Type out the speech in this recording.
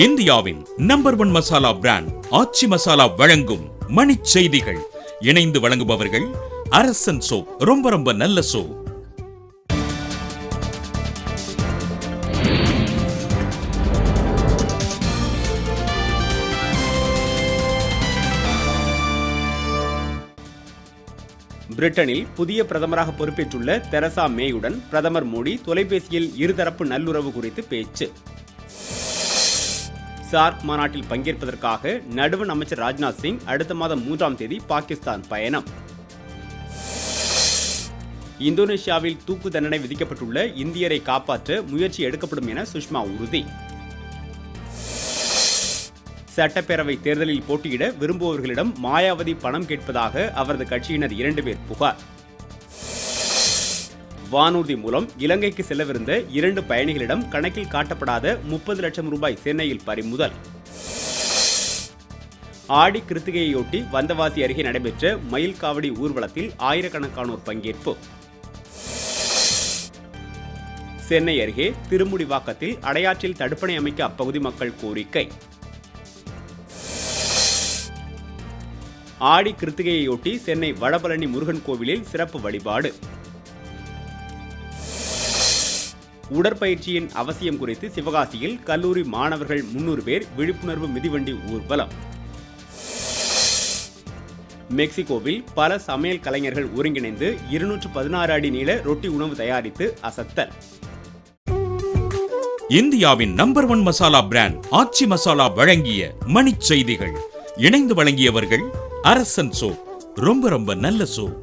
இந்தியாவின் number 1 masala brand ஆச்சி மசாலா வழங்கும் மணிச் செய்திகள். இணைந்து வழங்குபவர்கள் அரசன் சோப். ரொம்ப ரொம்ப நல்ல சோப். பிரிட்டனில் புதிய பிரதமராக பொறுப்பேற்றுள்ள தெரசா மேயுடன் பிரதமர் மோடி தொலைபேசியில் இருதரப்பு நல்லுறவு குறித்து பேச்சு. சார்க் மாநாட்டில் பங்கேற்பதற்காக நடுவண் அமைச்சர் ராஜ்நாத் சிங் அடுத்த மாதம் 3ஆம் தேதி பாகிஸ்தான் பயணம். இந்தோனேஷியாவில் தூக்கு தண்டனை விதிக்கப்பட்டுள்ள இந்தியரை காப்பாற்ற முயற்சி எடுக்கப்படும் என சுஷ்மா உறுதி. சட்டப்பேரவை தேர்தலில் போட்டியிட விரும்புபவர்களிடம் மாயாவதி பணம் கேட்பதாக அவரது கட்சியினர் 2 பேர் புகார். வானூர்தி மூலம் இலங்கைக்கு செல்லவிருந்த 2 பயணிகளிடம் கணக்கில் காட்டப்படாத 30 லட்சம் ரூபாய் சென்னையில் பறிமுதல். ஆடி கிருத்திகையொட்டி வந்தவாசி அருகே நடைபெற்ற மயில் காவடி ஊர்வலத்தில் ஆயிரக்கணக்கானோர் பங்கேற்பு. சென்னை அருகே திருமுடிவாக்கத்தில் அடையாற்றில் தடுப்பணை அமைக்க அப்பகுதி மக்கள் கோரிக்கை. ஆடி கிருத்திகையொட்டி சென்னை வடபழனி முருகன் கோவிலில் சிறப்பு வழிபாடு. உடற்பயிற்சியின் அவசியம் குறித்து சிவகாசியில் கல்லூரி மாணவர்கள் 300 பேர் விழிப்புணர்வு மிதிவண்டி ஊர்வலம். மெக்சிகோவில் பல சமையல் கலைஞர்கள் ஒருங்கிணைந்து 216 அடி நீள ரொட்டி உணவு தயாரித்து அசத்தல். இந்தியாவின் நம்பர் 1 மசாலா பிராண்ட் ஆச்சி மசாலா வழங்கிய மணிச் செய்திகள். இணைந்து வழங்கியவர்கள் அரசன் சோப். ரொம்ப ரொம்ப நல்ல சோப்.